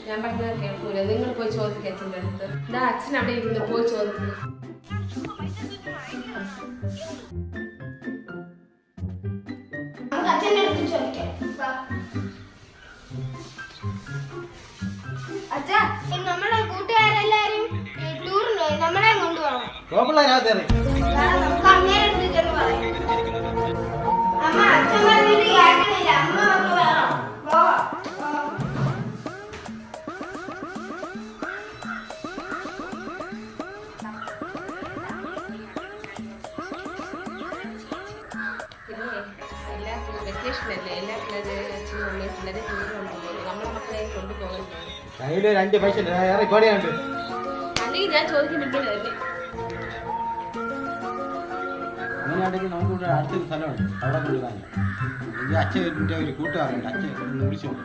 ഞാൻ പറഞ്ഞത് കേൾക്കൂല. നിങ്ങൾ പോയി ചോദിക്കുക അച്ഛൻ്റെ അടുത്ത്. ഇതാ അച്ഛൻ അവിടെ ഇരുന്ന് പോയി ചോദിക്കുക. നമ്മളെ കൂട്ടുകാരെല്ലാരും ടൂറിന് നമ്മളെ കൊണ്ടുപോകണം. അമ്മ അച്ഛൻ പറഞ്ഞിട്ട് കേൾക്കണില്ല. അമ്മ നമുക്ക് വേണം. വെക്കേഷനല്ലേ, എല്ലാ പിള്ളേരും അച്ഛനും അമ്മയും പിള്ളേരെ ടൂർ കൊണ്ടുപോകും. നമ്മളെ മക്കളെ കൊണ്ടുപോകണം. കയ്യില് 2 പൈസ അല്ലെങ്കിൽ ഞാൻ ചോദിക്കുന്നുണ്ടല്ലേ. അങ്ങനെയാണെങ്കിൽ നമുക്ക് അടുത്തൊരു സ്ഥലമുണ്ട്, അവിടെ കൊണ്ടുപോകാൻ. ഈ അച്ഛൻ്റെ ഒരു കൂട്ടുകാരുണ്ട്, അച്ഛൻ വിളിച്ചോണ്ട്.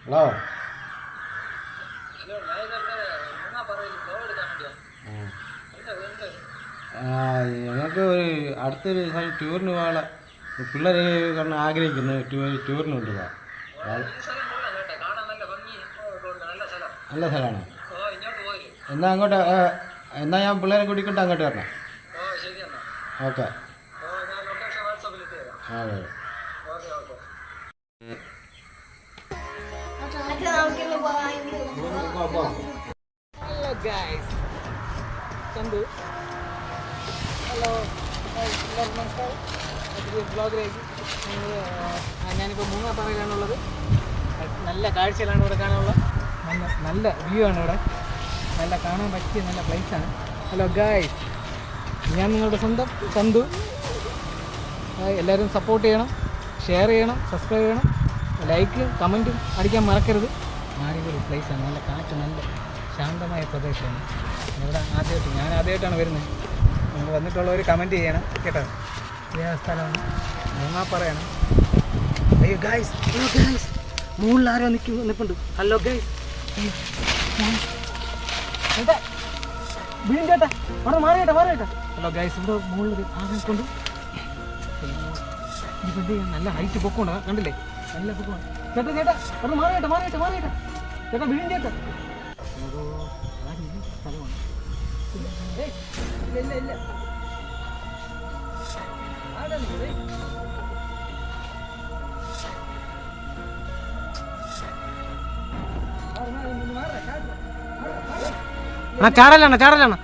ഹലോ, ഞങ്ങൾക്ക് ഒരു അടുത്തൊരു ടൂറിന് പോകാനുള്ള പിള്ളേർ കാരണം ആഗ്രഹിക്കുന്നു. ടൂറിന് കൊണ്ടുപോകാം. നല്ല സ്ഥലമാണ്. എന്നാ ഞാൻ പിള്ളേരെ കൂട്ടിക്കൊണ്ട് അങ്ങോട്ട് വരണം. ഓക്കെ. അതെ. Hello guys, Chandu. Hello, എല്ലാവർക്കും നമസ്കാരം. പുതിയ ബ്ലോഗിലേക്ക് ഞാനിപ്പോൾ മൂങ്ങാപ്പാറയിലാണുള്ളത്. നല്ല കാഴ്ചകളാണ് ഇവിടെ കാണാനുള്ള. നല്ല വ്യൂ ആണ് ഇവിടെ. നല്ല കാണാൻ പറ്റിയ നല്ല പ്ലേസാണ്. ഹലോ ഗായ്സ്, ഞാൻ നിങ്ങളുടെ സ്വന്തം ചന്തു. എല്ലാവരും സപ്പോർട്ട് ചെയ്യണം, ഷെയർ ചെയ്യണം, സബ്സ്ക്രൈബ് ചെയ്യണം, ലൈക്കും കമൻറ്റും അടിക്കാൻ മറക്കരുത്. അടിപൊളി പ്ലേസാണ്. നല്ല കാറ്റ്, നല്ല ശാന്തമായ പ്രദേശമാണ്. ഞാൻ ആദ്യമായിട്ടാണ് വരുന്നത്. നിങ്ങൾ വന്നിട്ടുള്ളവർ കമൻറ്റ് ചെയ്യണം കേട്ടോ. ഇതേ സ്ഥലമാണ്, മൂങ്ങാപ്പാറയാണ്. അയ്യോ ഗായ്സ്, മുകളിൽ ആരോ നിൽപ്പുണ്ട്. ഹലോ ഗായ്സ്, ചേട്ടാ വീണ്ടും ചേട്ടാ അവിടെ മാറിയേട്ടാ. ഹലോ ഗായ്സ്, ഇവിടെ മുകളിൽ ആരോ നിൽപ്പുണ്ട്. ഇപ്പം എന്ത് ചെയ്യാം, നല്ല ഹൈറ്റ് പൊക്കമുണ്ട്, കണ്ടില്ലേ? നല്ല പൊക്കമാണ്. ചേട്ടാ അവിടെ മാറിയേട്ടാ ചേട്ടാ വീണ്ടും ചേട്ടാ. സ്ഥലമാണ്. ഇല്ല ചാടലാണ് ചാടലാണ്.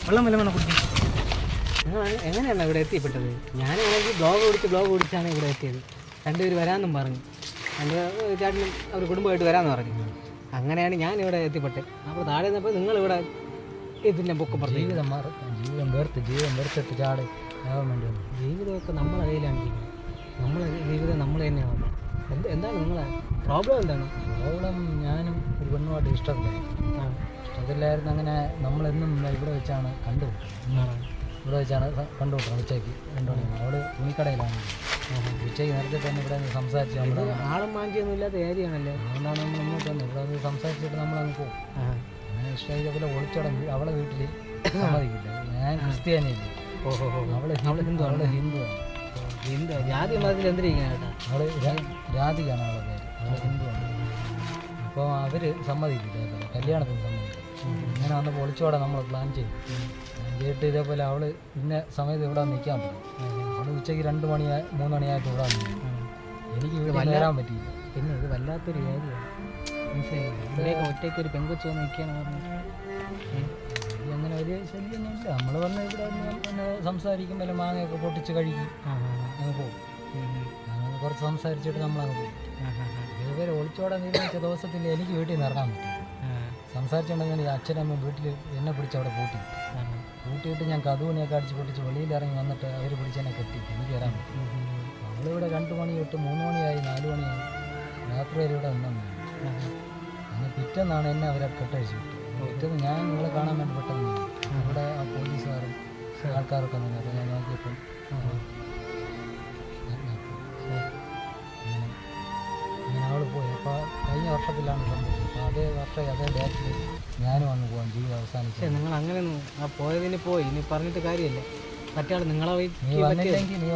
വെള്ളം വല്ല വേണം കുടിക്കും. എങ്ങനെയാണ് ഇവിടെ എത്തിപ്പെട്ടത്? ഞാനാണെങ്കിൽ ബ്ലോഗ് ഓടിച്ചാണ് ഇവിടെ എത്തിയത്. രണ്ടുപേർ വരാമെന്നും പറഞ്ഞു. രണ്ട് ചേട്ടനും അവർ കുടുംബമായിട്ട് വരാമെന്ന് പറഞ്ഞു. അങ്ങനെയാണ് ഞാൻ ഇവിടെ എത്തിപ്പെട്ടത്. അപ്പോൾ താഴെ നിന്നപ്പോൾ നിങ്ങളിവിടെ ഇതിൻ്റെ ബുക്ക് പറഞ്ഞു. ജീവിതം വെറുത്തിട്ട് ചാട് ആവാൻ വേണ്ടി വന്നു. ജീവിതമൊക്കെ നമ്മളെ കയ്യിലാണ് ജീവിക്കുന്നത്. നമ്മളെ ജീവിതം നമ്മൾ തന്നെയാണ്. എന്താണ് നിങ്ങളെ പ്രോബ്ലം? എന്താണ് പ്രോബ്ലം? ഞാനും ഒരു പെണ്ണുമായിട്ട് ഇഷ്ടത്തില്ലായിരുന്നു. അങ്ങനെ നമ്മളെന്നും ഇവിടെ വെച്ചാണ് ഇവിടെ വെച്ചാണ് കണ്ടുപിട്ടത്. ഉച്ചയ്ക്ക് 2 മണി അവിടെ തുണിക്കടയിലാണ്. ഉച്ചയ്ക്ക് നേരത്തെ തന്നെ ഇവിടെ സംസാരിച്ച് നമ്മൾ ആളും മാഞ്ചിയൊന്നും ഇല്ലാത്ത ഏരിയയാണല്ലോ. അതുകൊണ്ടാണ് നമ്മൾ ഇങ്ങോട്ട് വന്നത്. ഇവിടെ വന്ന് സംസാരിച്ചിട്ട് നമ്മളങ്ങ് പോകും. അങ്ങനെ ഇഷ്ടമായി പോലെ ഒളിച്ചോടങ്ങി. അവളെ വീട്ടിൽ സമ്മതിക്കില്ല. ഞാൻ ക്രിസ്ത്യാനിയില്ല. അവള് ഹിന്ദുവാണ്. ജാതി മതത്തിൽ എന്തിരിക്കാനായിട്ടാ? അവള് രാധികാണ് അവളെ പേര്. അവള് ഹിന്ദുവാണ്. അപ്പോൾ അവർ സമ്മതിക്കില്ല, കല്യാണത്തിന് സമ്മതിക്കില്ല. ഇങ്ങനെ വന്നപ്പോൾ ഒളിച്ചോടെ നമ്മൾ പ്ലാൻ ചെയ്തു. ചെയ്തിട്ട് ഇതേപോലെ അവൾ ഇന്ന സമയത്ത് ഇവിടെ നിൽക്കാൻ പറ്റും. അവൾ ഉച്ചയ്ക്ക് 2 മണി 3 മണിയായിട്ട് ഇവിടെ നിന്നു. എനിക്ക് ഇവിടെ വരാൻ പറ്റിയില്ല. പിന്നെ ഇത് വല്ലാത്തൊരു കാര്യമാണ്. മനസ്സിലായില്ല. ഇവിടെയൊക്കെ ഒറ്റയ്ക്ക് ഒരു പെങ്കൊച്ച് വന്ന് നിൽക്കുകയാണ് പറഞ്ഞിട്ട് അങ്ങനെ വലിയ ശല്യമൊന്നുമില്ല. നമ്മൾ വന്ന് ഇവിടെ പിന്നെ സംസാരിക്കുമ്പോൾ മാങ്ങയൊക്കെ പൊട്ടിച്ച് കഴിക്കും, അങ്ങ് പോകും. അങ്ങനെ കുറച്ച് സംസാരിച്ചിട്ട് നമ്മളങ്ങ് പോകും. ഇതുവരെ ഒളിച്ചോടാൻ തീരുമാനിച്ച ദിവസത്തിൽ എനിക്ക് വീട്ടിൽ നിന്ന് ഇറങ്ങാൻ പറ്റും. സംസാരിച്ചുകൊണ്ടെങ്കിൽ അച്ഛനമ്മ വീട്ടിൽ എന്നെ പിടിച്ച് അവിടെ പൂട്ടിയിട്ട് ഞാൻ കതൂനെയൊക്കെ അടിച്ച് പൊട്ടിച്ച് വെളിയിൽ ഇറങ്ങി വന്നിട്ട് അവർ പിടിച്ചെന്നെ കെട്ടി എനിക്ക് വരാൻ പറ്റും. അവളിവിടെ 2 മണി തൊട്ട് 3 മണിയായി 4 മണിയായി രാത്രി വരെ ഇവിടെ നിന്നു. അങ്ങനെ പിറ്റേന്നാണ് എന്നെ അവരെ കെട്ടഴിച്ച് വിട്ടു. പിറ്റേന്ന് ഞാൻ നിങ്ങളെ കാണാൻ വേണ്ടി പെട്ടെന്ന് ഇവിടെ ആ പോലീസുകാരും ആൾക്കാരൊക്കെ നിന്ന്. അപ്പോൾ ഞാൻ നോക്കിയപ്പം അങ്ങനെ അവൾ പോയി. അപ്പോൾ കഴിഞ്ഞ വർഷത്തിലാണ് സംഭവിച്ചത്. അപ്പോൾ അതേ വർഷം അതേ ഡേറ്റിൽ ഞാനും വന്ന് പോകാൻ ജീവിതം അവസാനിച്ചു. നിങ്ങൾ അങ്ങനെ ആ പോയതിന് പോയി, ഇനി പറഞ്ഞിട്ട് കാര്യമില്ല. മറ്റാൾ നിങ്ങളെ നീ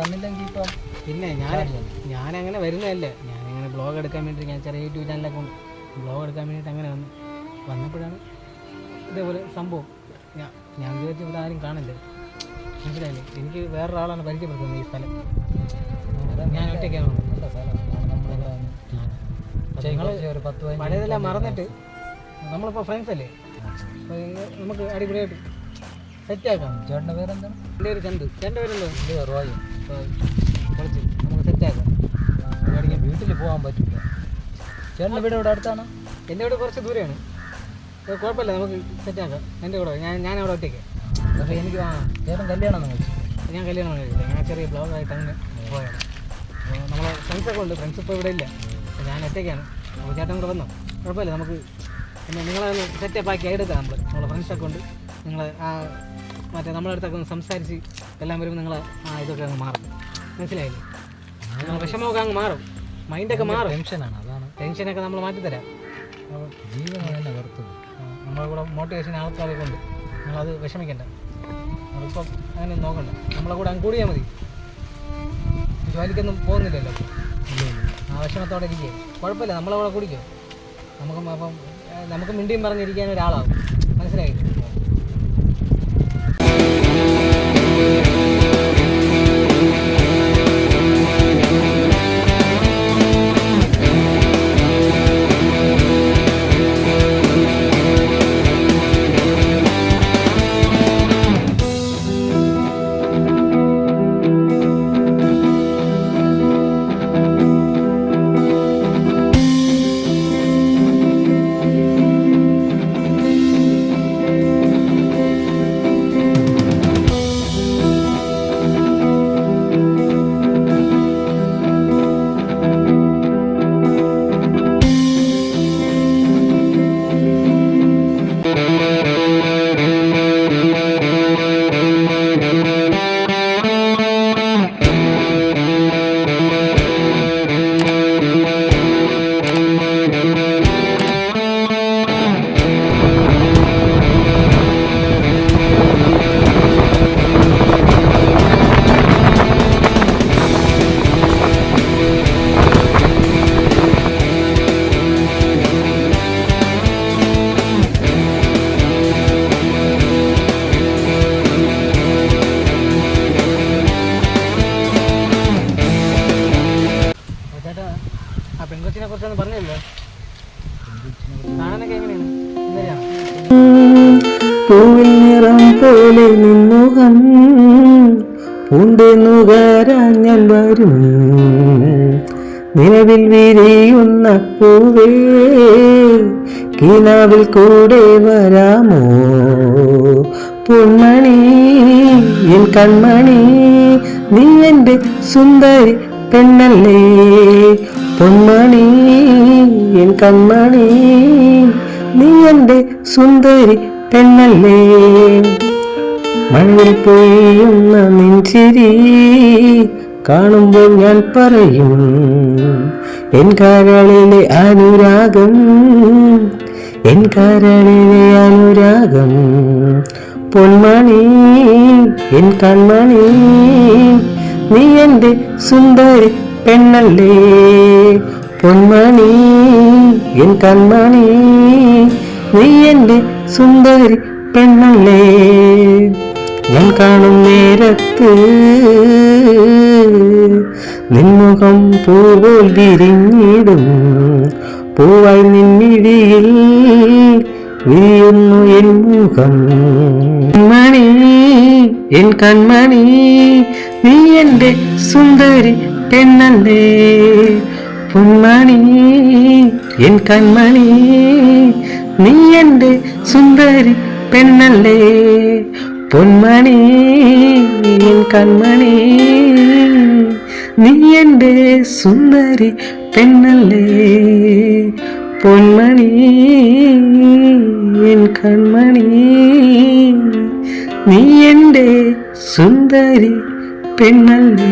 വന്നില്ലെങ്കിൽ ഇപ്പം പിന്നെ ഞാനങ്ങനെ വരുന്നതല്ല. ഞാനിങ്ങനെ ബ്ലോഗ് എടുക്കാൻ വേണ്ടി ഞാൻ ചെറിയ യൂട്യൂബ് ചാനലൊക്കെ ഉണ്ട്. ബ്ലോഗ് എടുക്കാൻ വേണ്ടിയിട്ട് അങ്ങനെ വന്നപ്പോഴാണ് ഇതേപോലെ സംഭവം. ഞാൻ വിചാരിച്ചു ഇവിടെ ആരും കാണില്ല. മനസ്സിലായില്ലേ? എനിക്ക് വേറൊരാളാണ് പരിചയപ്പെടുത്തുന്നത് ഈ സ്ഥലം. ഞാൻ ഒറ്റയ്ക്കാണ്. നല്ല സ്ഥലം. നിങ്ങൾ പഴയതെല്ലാം മറന്നിട്ട് നമ്മളിപ്പോൾ ഫ്രണ്ട്സ് അല്ലേ, അപ്പോൾ നമുക്ക് അടിപൊളിയായിട്ട് സെറ്റാക്കാം. ചേട്ടൻ്റെ പേരെന്താണ്? എൻ്റെ പേര് ചന്തു. ചേട്ടൻ്റെ പേരെന്തോ? എൻ്റെ റോയ്. കുറച്ച് നമുക്ക് സെറ്റാക്കാം. ഞാൻ വീട്ടിൽ പോകാൻ പറ്റില്ല. ചേട്ടൻ്റെ വീട് ഇവിടെ അടുത്താണ്? എൻ്റെ വീട് കുറച്ച് ദൂരെയാണ്. കുഴപ്പമില്ല, നമുക്ക് സെറ്റാക്കാം. എൻ്റെ കൂടെ ഞാൻ അവിടെ ഒറ്റയ്ക്ക്. അപ്പോൾ എനിക്ക് ചേട്ടൻ കല്യാണം കഴിച്ചു. ഞാൻ കല്യാണം കഴിച്ചില്ല. ഞാൻ ചെറിയ ബ്ലോഗായിട്ട് അങ്ങനെ പോയാണ്. അപ്പോൾ നമ്മളെ ഫ്രണ്ട്സൊക്കെ ഉണ്ട്. ഫ്രണ്ട്സ് ഇപ്പോൾ ഇവിടെ ഇല്ല. ഞാൻ ഒറ്റയ്ക്കാണ്. അപ്പോൾ ചേട്ടൻ കൂടെ വന്നോ? കുഴപ്പമില്ല, നമുക്ക് പിന്നെ നിങ്ങളെ ഒന്ന് സെറ്റപ്പാക്കി എടുക്കാം. നമ്മളെ ഫ്രണ്ട്സൊക്കെ ഉണ്ട്. നിങ്ങൾ മറ്റേ നമ്മളെ അടുത്തൊക്കെ ഒന്ന് സംസാരിച്ച് എല്ലാം വരുമ്പോൾ നിങ്ങൾ ഇതൊക്കെ അങ്ങ് മാറും. മനസ്സിലായില്ലേ? നിങ്ങൾ വിഷമമൊക്കെ അങ്ങ് മാറും, മൈൻഡൊക്കെ മാറും. ടെൻഷനാണ്, അതാണ്. ടെൻഷനൊക്കെ നമ്മൾ മാറ്റിത്തരാം. ജീവിതം തന്നെ വെറുത്തു. നമ്മളിവിടെ മോട്ടിവേഷൻ ആൾക്കാരൊക്കെ ഉണ്ട്. നിങ്ങളത് വിഷമിക്കണ്ട. നമ്മളിപ്പം അങ്ങനെ നോക്കണ്ട. നമ്മളെ കൂടെ അങ്ങ് കൂടിയാൽ മതി. ജോലിക്കൊന്നും പോകുന്നില്ലല്ലോ. ആ വിഷമത്തോടെ ഇരിക്കുക. കുഴപ്പമില്ല, നമ്മളെ കൂടെ കുടിക്കും. നമുക്ക് മിണ്ടിയും പറഞ്ഞിരിക്കാൻ ഒരാളാവും. മനസ്സിലായി? കുറിച്ചൊന്നും പറഞ്ഞില്ല. കാണാനൊക്കെ എങ്ങനെയാണ്? എന്തറിയാം? പൂവിൽ നിറം പോലെ നിൻമുഖം പൂണ്ട് നുകരാൻ ഞാൻ വരും. നിലവിൽ വിരിയുന്ന പൂവേ കിനാവിൽ കൂടെ വരാമോ? പൊന്മണി എൻ കൺമണി നീ എൻ്റെ സുന്ദരി പെണ്ണല്ലേ. പൊന്മണി എൻ കൺമണി നീ എൻ്റെ സുന്ദരി പെണ്ണല്ലേ. മണ്ണിൽ പൊയ്യുന്ന നിൻചിരി കാണുമ്പോൾ ഞാൻ പറയും എൻ കരളിലെ അനുരാഗം, എൻ കരളിലെ അനുരാഗം. പൊന്മണി എൻ കൺമണി നീ എൻ്റെ സുന്ദരി പെണ്ണല്ലേ. പൊന്മണി എൻ കൺമണി നീ എൻ്റെ സുന്ദരി പെണ്ണല്ലേ. ഞാൻ കാണും നേരത്ത് നിൻമുഖം പൂവോൽ വിരിഞ്ഞിടും. പൂവായി നിന്നിഴിയിൽ വിരിയുന്നു എൻ മുഖം. മണി എൻ കൺമണി നീ എൻ്റെ സുന്ദരി പെണ്ണല്ലേ. പൊന്മണി എൻ കൺമണി നീ എൻ്റെ സുന്ദരി പെണ്ണല്ലേ. പൊന്മണി എൻ കൺമണി നീ എൻ്റെ സുന്ദരി പെണ്ണല്ലേ. പൊന്മണി എൻ കൺമണി നീ എൻ്റെ സുന്ദരി പെണ്ണല്ലേ.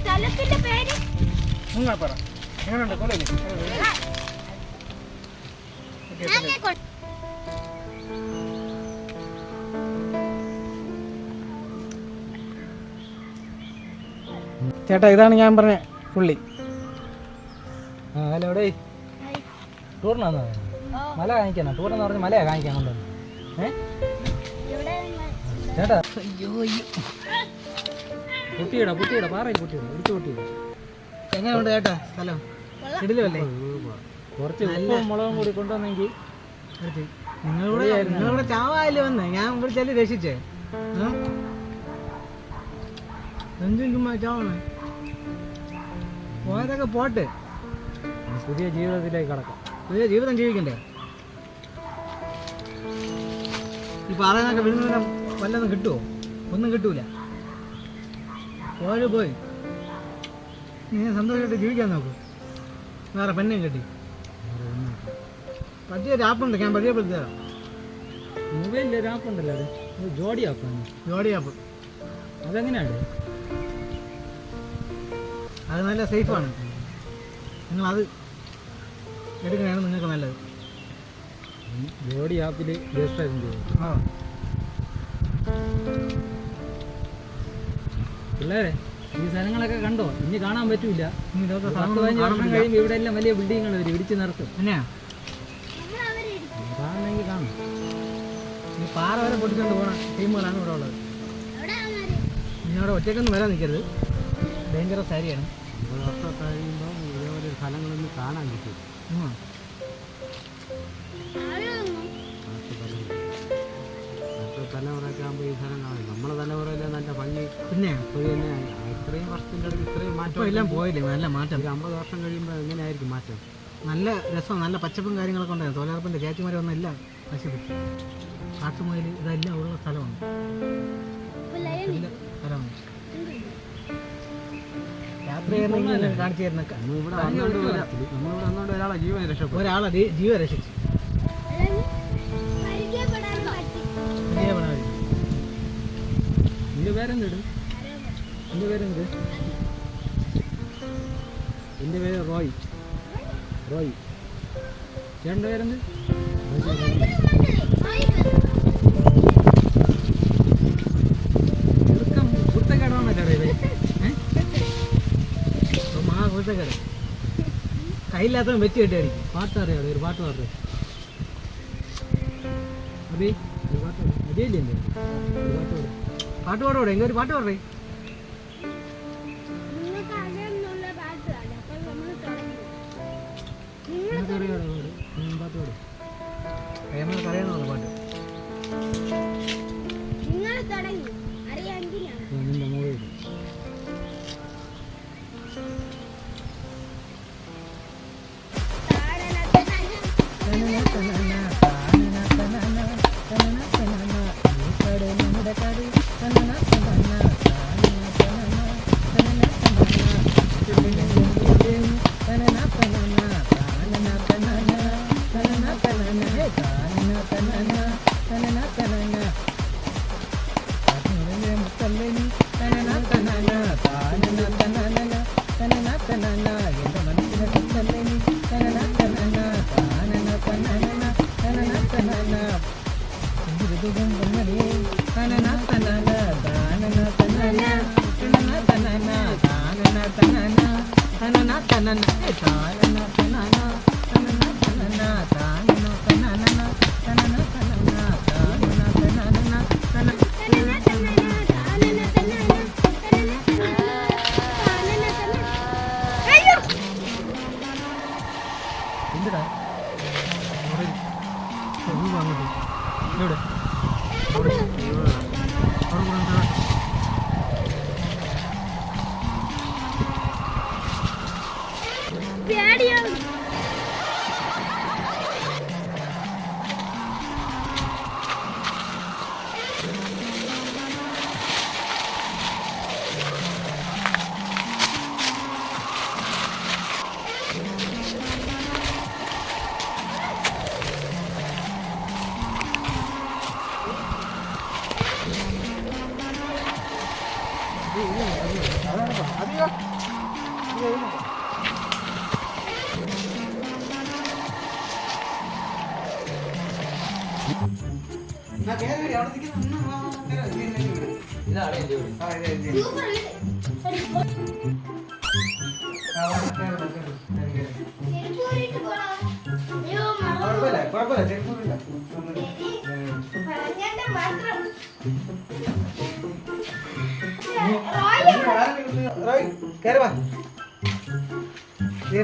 സ്ഥലത്തിന്റെ പേര് ചേട്ടാ ഇതാണ് ഞാൻ പറഞ്ഞ പുള്ളി. ഹലോ എവിടെ ടൂറിനാന്നോ? മല കാണിക്കാനോ? ടൂറെന്ന് പറഞ്ഞ് മലയാ കാണിക്കാനുണ്ടോ? ചേട്ടാ അയ്യോ അയ്യോ കുട്ടിയിടാ കുട്ടിയിടാ പാറയിൽ കുട്ടിയിടാ ഇടിച്ചു കുട്ടിയിടാ. എങ്ങനെയുണ്ട് ചേട്ടാ സ്ഥലം? ഇടിലല്ലേ? കുറച്ച് ഉപ്പും മുളകും കൂടി കൊണ്ടുവന്നെങ്കിൽ നിങ്ങളിവിടെ ചാവാല്ലേ വന്നേ? ഞാൻ വിളിച്ചാല് രക്ഷിച്ചേ. എന്തും ചുമ്മാ ചാവണേ? പോയതൊക്കെ പോട്ടെ, പുതിയ ജീവിതത്തിലേക്ക് കടക്കാം. പുതിയ ജീവിതം ജീവിക്കണ്ടേ? ഈ പറയുന്നതൊക്കെ വിടുന്ന വല്ലതും കിട്ടുമോ? ഒന്നും കിട്ടൂല. പോയി പോയി നീ സന്തോഷമായിട്ട് ജീവിക്കാൻ നോക്കൂ. വേറെ പെണ്ണേം കെട്ടി പറ്റിയൊരു ആപ്പുണ്ട്, ഞാൻ പരിചയപ്പെടുത്തിയതാ. മൊബൈലിൽ ഒരു ആപ്പ് ഉണ്ടല്ലോ, അത് ജോഡി ആപ്പാണ്. ജോഡി ആപ്പ്. അതെങ്ങനെയാണ്? അത് നല്ല സേഫാണ്. നിങ്ങളത് എടുക്കണതാണ് നിങ്ങൾക്ക് നല്ലത്. ജോഡി ആപ്പിൽ രജിസ്റ്റർ ചെയ്യും. ആ പിള്ളേരെ ഈ സ്ഥലങ്ങളൊക്കെ കണ്ടോ? ഇനി കാണാൻ പറ്റൂല. ഇനി ഇതൊക്കെ 15 വർഷം കഴിയുമ്പോൾ ഇവിടെ എല്ലാം വലിയ ബിൽഡിങ്ങുകൾ വരും, ഇടിച്ച് നിർത്തും. എന്നെയാ കാണണമെങ്കിൽ കാണും. ഈ പാറ വരെ പൊട്ടിച്ചുകൊണ്ട് പോകണ ടീമുകളാണ് ഇവിടെ ഉള്ളത്. ഇനി അവിടെ ഒറ്റയ്ക്കൊന്നും വരാൻ നിൽക്കരുത്, ഡേഞ്ചറസ് ഏരിയയാണ്. 20 വർഷം കഴിയുമ്പോൾ ഇതേപോലെ സ്ഥലങ്ങളൊന്നും കാണാൻ കിട്ടും. തലമുറയൊക്കെ ആകുമ്പോൾ ഈ സ്ഥലം കാണും. നമ്മളെ തലമുറയിലെ നല്ല ഭംഗി പിന്നെ ഇപ്പോൾ തന്നെ ഇത്രയും വർഷത്തിൻ്റെ ഇടയ്ക്ക് ഇത്രയും മാറ്റം ഇപ്പോൾ എല്ലാം പോയില്ലേ, നല്ല മാറ്റം. ഒരു 50 വർഷം കഴിയുമ്പോൾ എങ്ങനെയായിരിക്കും മാറ്റം? നല്ല രസം, നല്ല പച്ചപ്പും കാര്യങ്ങളൊക്കെ ഉണ്ടായിരുന്നു. തൊഴിലുറപ്പിൻ്റെ കയറ്റുമരം ഒന്നും എല്ലാം നശിപ്പിച്ചു. കാട്ടുമുയൽ ഇതെല്ലാം ഉള്ള സ്ഥലമാണ്. സ്ഥലമാണ് യാത്ര ചെയ്യുന്ന കാണിച്ചു തരുന്നൊക്കെ. നമ്മളിവിടെ വന്നുകൊണ്ട് ഒരാളെ ജീവൻ രക്ഷപ്പെടും. ഒരാളെ ജീവൻ രക്ഷിച്ചു. നിന്റെ പേരെന്ത്? എൻ്റെ പേരെന്ത്? എൻ്റെ പേര് റോയ്. റോയ്. ചേട്ടൻ്റെ പേരെന്ത്? ചെറുക്കം കുരുത്തക്കേടാണല്ലോ ഇത്. കുരുത്തക്കേട് കയ്യില്ലാത്തവൻ വെച്ച് കിട്ടിയായിരിക്കും. പാട്ട് അറിയാതെ ഒരു പാട്ട് പാട്ട്. അതെ ഒരു പാട്ട് അതേല്ലേ എൻ്റെ ഒരു പാട്ട് പാടും. പാട്ട് പാടോടെ എങ്കിൽ ഒരു പാട്ട് പാടേ. പാട്ട് പാടും. നമുക്ക് അറിയാവുന്ന പാട്ട്. നിന്റെ മൊബൈൽ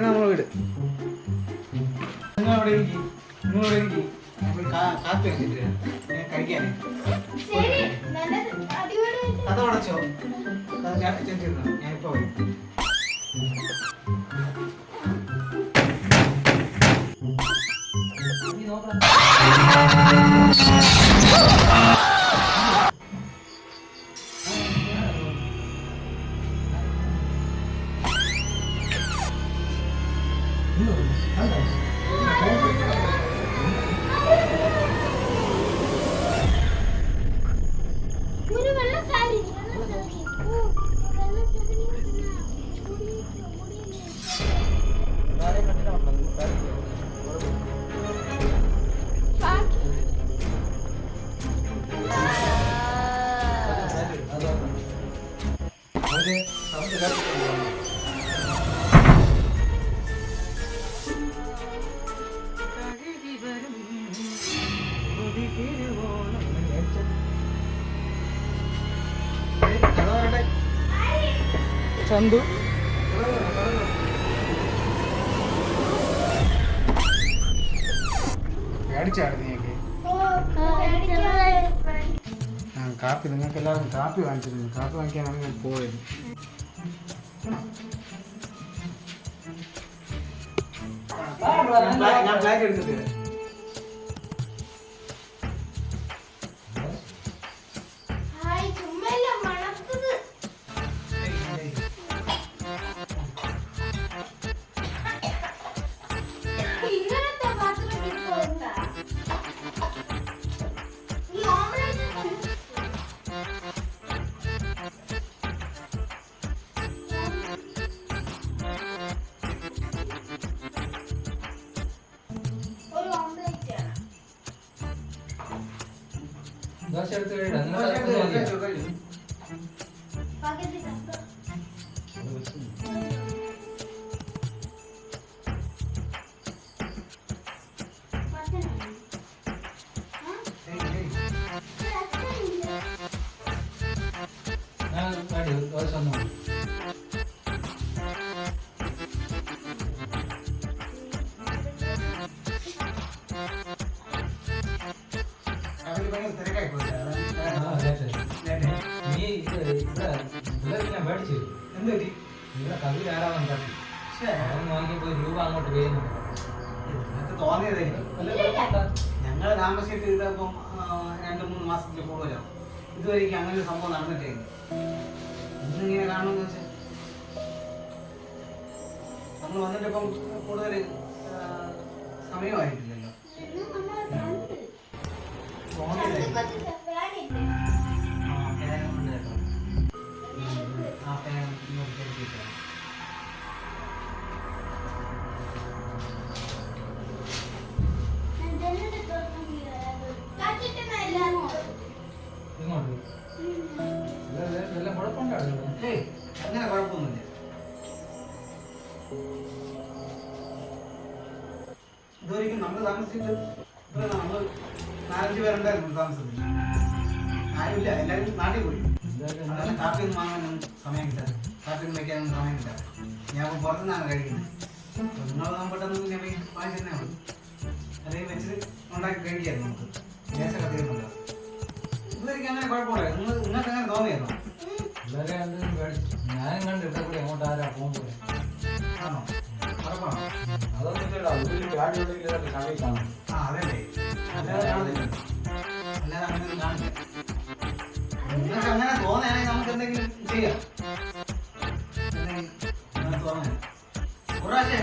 നമ്മളെ വീട്. നിങ്ങളവിടെ കാത്തു വെച്ചിട്ട് കഴിക്കാനേ കഥ അടച്ചോ? ഞാനിപ്പോ വരും. സൗണ്ട് കേട്ടിട്ടില്ല. ചന്തു പേടിച്ചാണ് നീയൊക്കെ. കാപ്പി നിങ്ങൾക്ക് എല്ലാവർക്കും കാപ്പി വാങ്ങിച്ചിരുന്നു. കാപ്പി വാങ്ങിക്കാനാണ് ഞാൻ പോയത്. ഞാൻ ബ്ലാക്ക് എടുത്തിട്ട് ദോശ എടുത്ത് കഴിയാ ദോശ ഒന്നും തിരക്കായി പോയി. നീ ഇവിടെ മേടിച്ചു എന്ത് പറ്റി? ഇവിടെ കവിൽ ആരാവാൻ തട്ടി അവൻ നോക്കിയപ്പോൾ രൂപ അങ്ങോട്ട് വീഴുന്നുണ്ട്. എനിക്ക് തോന്നിയതായിരിക്കും. ഞങ്ങൾ താമസിച്ചിട്ട് ഇതിപ്പം 2-3 മാസത്തിൽ കൂടുതലാവും. ഇതുവരെയ്ക്ക് അങ്ങനെ ഒരു സംഭവം നടന്നിട്ടേ ഇല്ല. ഇന്നിങ്ങനെ കാണുമെന്ന് വെച്ചാൽ നമ്മൾ വന്നിട്ടിപ്പം കൂടുതൽ സമയമായിട്ടില്ലല്ലോ. തോന്നിയതായിരിക്കും. ഇങ്ങോട്ട് എല്ലാം കുഴപ്പമുണ്ടായിരുന്നു. ഏയ് അങ്ങനെ കുഴപ്പമൊന്നുമില്ല. ഇതുവരെയ്ക്കും നമ്മൾ താമസിച്ചിട്ട് ഇവിടെ നമ്മൾ 4-5 പേരുണ്ടായിരുന്നു താമസത്തിൽ. ആരുമില്ല, എല്ലാവരും നാട്ടിൽ പോയി. അതാണ് കാപ്പിയൊന്നും വാങ്ങാനൊന്നും സമയം കിട്ടാറ്. കാപ്പിയൊന്നും വയ്ക്കാനൊന്നും സമയം കിട്ടാറ്. ഞാൻ ഇപ്പോൾ പുറത്തുനിന്നാണ് കഴിക്കുന്നത്. നിങ്ങൾ പെട്ടെന്ന് ഞാൻ വാങ്ങിച്ചെന്നേ ഉള്ളൂ. അല്ലെങ്കിൽ വെച്ച് ഉണ്ടാക്കി കഴിക്കായിരുന്നു നമുക്ക്. ഗ്യാസൊക്കെ തീർന്നുണ്ടോ? ഇതുവരെയ്ക്കും അങ്ങനെ കുഴപ്പമില്ല. നിങ്ങൾക്ക് അങ്ങനെ തോന്നിയായിരുന്നോ? ഞാനും കണ്ട് ഇവിടെ കൂടെ അങ്ങോട്ട് ആരാ പോകുമ്പോൾ ആണോ? ഉറപ്പാണോ? അതൊന്നും ഇല്ലടാ കാണും. ആ അതല്ലേ, അല്ലാതെ കാണുന്നില്ല. അല്ലാതെ അങ്ങനെയൊന്നും കാണില്ല. നിങ്ങൾക്ക് അങ്ങനെ തോന്നുകയാണെങ്കിൽ നമുക്ക് എന്തെങ്കിലും ചെയ്യാം. എന്തെങ്കിലും തോന്നുക ഒരു പ്രാവശ്യം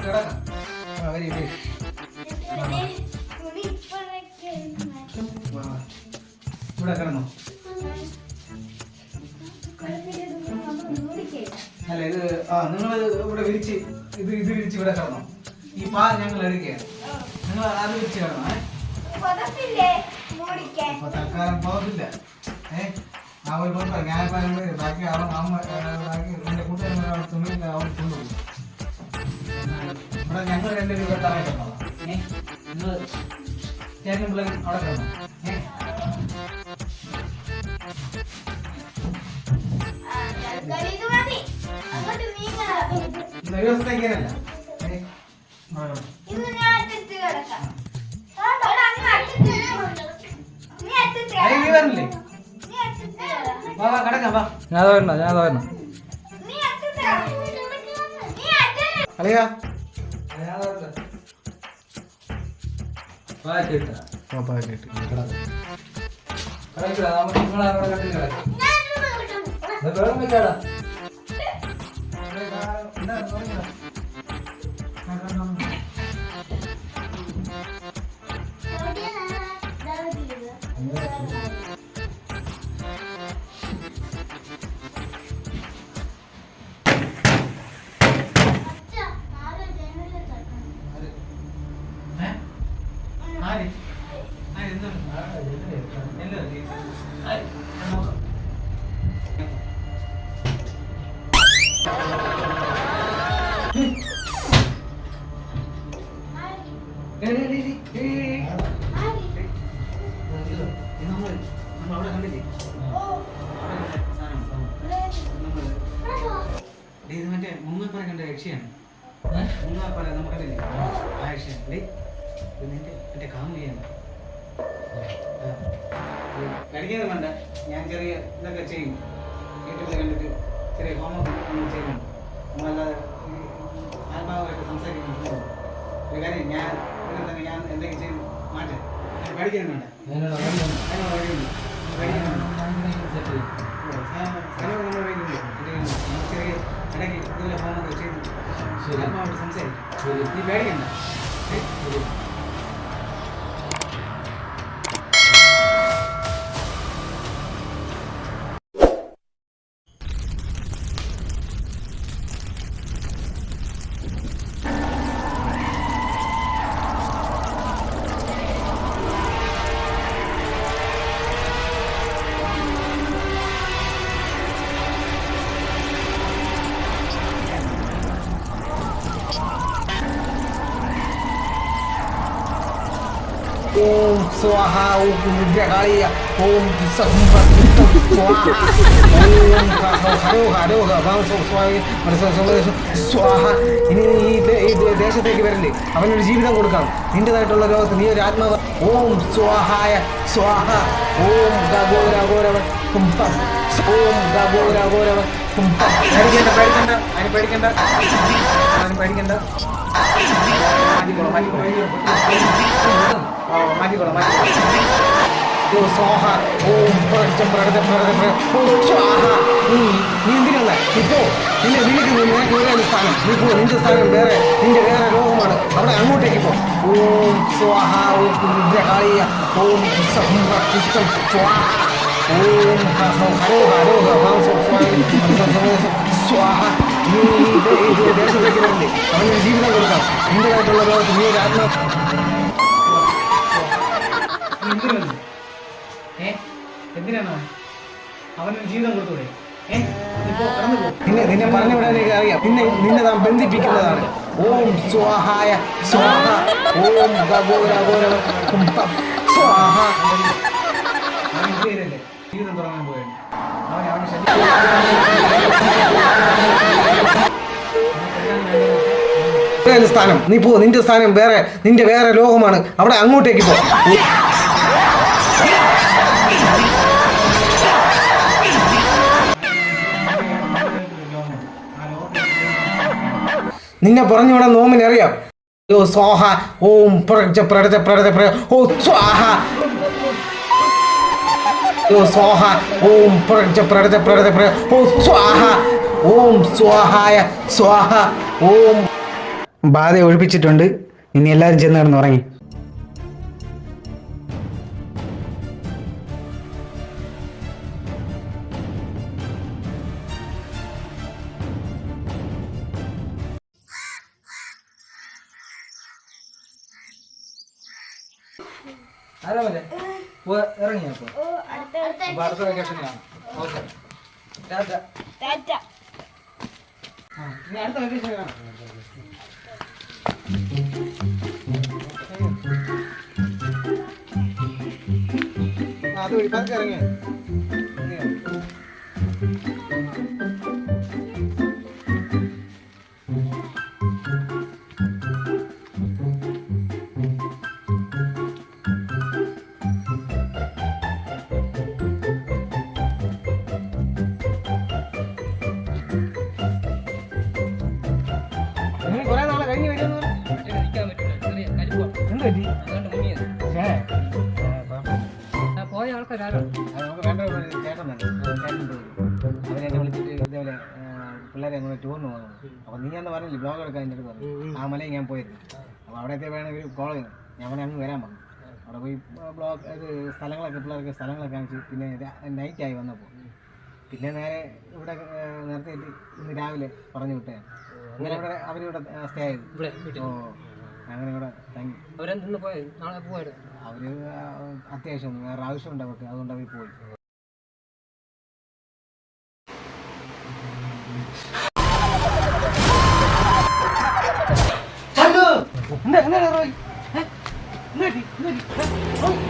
കിടക്കാം. വരി വരി. ഇവിടെ കിടന്നോ? അല്ല ഇത് നിങ്ങൾ ഇവിടെ വിരിച്ച് ഇത് വിരിച്ച് ഇവിടെ കിടന്നോ? ഈ പാൽ ഞങ്ങൾ എടുക്കുകയാണ്. നിങ്ങൾ അത് വിരിച്ച് കിടന്നോ? അപ്പൊ തൽക്കാലം പോകത്തില്ല. ആ ഒരു പുറത്ത് ഞാൻ ബാക്കി ബാക്കി എന്റെ കൂട്ടുകാരൻ തുണിയിൽ അവൻ കൊണ്ടുപോകും. ഇവിടെ ഞങ്ങൾ 2 രൂപ താഴെട്ടോ. നിങ്ങൾ ചേട്ടൻ പിള്ളേർ അവിടെ കിടന്നോ? ദിവസത്തേക്കല്ല വരില്ലേ? കിടക്കാം. വാ ഞാൻ വരണം അറിയാ നമ്മളവിടെ കണ്ടില്ലേ ഇത് മറ്റേ മുങ്ങപ്പറ കണ്ട രക്ഷയാണ് മുങ്ങപ്പറ നമുക്കറിയില്ലേ ആ രക്ഷയാണ് ഇത് നിന്റെ കാമുകയാണ് കഴിക്കുന്നത് വേണ്ട ഞാൻ ചെറിയ ഇതൊക്കെ ചെയ്യും യൂട്യൂബിൽ കണ്ടിട്ട് ചെറിയ ഹോംവർക്ക് നമ്മൾ ചെയ്യുന്നുണ്ട് നമ്മളല്ലാതെ ആത്മാവായിട്ട് സംസാരിക്കുന്നുണ്ട് ഒരു കാര്യം ഞാൻ ഇതിൽ തന്നെ ഞാൻ എന്തെങ്കിലും ചെയ്ത് മാറ്റാം പഠിക്കുന്നുണ്ട് അതിനുള്ള വഴിയുണ്ട് ചെറിയ ഇടയ്ക്ക് ഇതുപോലെ ഹോംവർക്ക് ചെയ്ത് ആത്മാവായിട്ട് സംസാരിക്കും നീ പേടിക്കണ്ട Om Swaha Om Rudrakalaya Om Sakha Swaha Om Karoga Bangso Swaha Swaha ഇനി ഈ ദേശത്തേക്ക് വരില്ലേ അവനൊരു ജീവിതം കൊടുക്കണം നിന്റേതായിട്ടുള്ള ലോകത്ത് നീ ഒരു ആത്മാവ് ഓം സ്വാഹായ സ്വാഹ ഓം ഗോരവ കുംഭം ഓം ഗോരവ കുംഭം പേടിക്കണ്ട മാറ്റിക്കോളാം സ്വാഹ ഓം നീ എന്തിനല്ല ഇപ്പോ നിനക്ക് വേറെ സ്ഥാനം നീ പോ നിന്റെ സ്ഥാനം വേറെ നിന്റെ വേറെ ലോകമാണ് അവിടെ അങ്ങോട്ടേക്ക് പോ ഓം സ്വാഹ ഓം രുദ്രകാളിയ ഓം സംരക്ഷിതം സ്വാഹ ഓം സ്വാഹ നീ ഈ ദേശത്തേക്ക് വരണ്ടേ അവനൊരു ജീവിതം കൊടുക്കാം നിന്റേതായിട്ടുള്ള ലോകത്ത് നീ ഒരു ആത്മാ എന്തിനാണ് അവനൊരു ജീവിതം കൊടുത്തൂടെ നിന്നെ പറഞ്ഞു വിടാനേക്ക് അറിയാം നിന്നെ നാം ബന്ധിപ്പിക്കുന്നതാണ് ഓം സ്വാഹായ സ്വാഹ ഓം ഗോരവ കുംഭം സ്വാഹ ജീവിതം തുടങ്ങാൻ പോയാണ് സ്ഥാനം നീ പോ നിന്റെ സ്ഥാനം വേറെ നിന്റെ വേറെ ലോകമാണ് അവിടെ അങ്ങോട്ടേക്ക് പോ നിന്നെ പറഞ്ഞുവിടാൻ നോമിനറിയാം സ്വാഹ ഓം ഓ സ്വാഹ സ്വാഹ ഓം ഓ സ്വാഹ ഓം സ്വാഹായ സ്വാഹ ഓം ബാധ ഒഴിപ്പിച്ചിട്ടുണ്ട് ഇനി എല്ലാവരും ചെന്ന് കിടന്ന് ഉറങ്ങി ഇറങ്ങിയപ്പോ അടുത്ത വെക്കേഷനാണ് ഓക്കെ അടുത്ത വെക്കേഷൻ അത് വഴി പതുക്കെ ഇറങ്ങിയ കുറെ നാളെ കഴിഞ്ഞ് വരുന്നു പോയ ആൾക്കാരോ നമുക്ക് വേണ്ട ചേട്ടൻ അവരെന്നെ വിളിച്ചിട്ട് ഇതേപോലെ പിള്ളേരെ അങ്ങനെ ടൂറിന് പോകുന്നു അപ്പോൾ നീ അന്ന് പറഞ്ഞില്ലേ ബ്ലോഗ് എടുക്കാൻ എൻ്റെ അടുത്ത് പറഞ്ഞു ആ മലയിൽ ഞാൻ പോയിരുന്നു അപ്പോൾ അവിടത്തെ വേണമെങ്കിൽ കോൾ ചെയ്തു ഞാൻ അവിടെ അങ്ങ് വരാൻ പറഞ്ഞു അവിടെ പോയി ബ്ലോഗ് ഇത് സ്ഥലങ്ങളൊക്കെ പിള്ളേർക്ക് സ്ഥലങ്ങളൊക്കെ കാണിച്ച് പിന്നെ നൈറ്റായി വന്നപ്പോൾ പിന്നെ നേരെ ഇവിടെ നിർത്തിയിട്ട് ഇന്ന് രാവിലെ പറഞ്ഞു വിട്ടേ അങ്ങനെ ഇവിടെ അവരിവിടെ സ്റ്റേ ചെയ്തു ഓ അങ്ങനെ ഇവിടെ താങ്ക് യു അവരെന്തെന്ന് പോയത് നാളെ പോയത് അവർ അത്യാവശ്യം വേറെ ആവശ്യമുണ്ട് അവർക്ക് അതുകൊണ്ട് അവർ പോയി എന്നാ റോയ്? എന്നാ പറ്റി?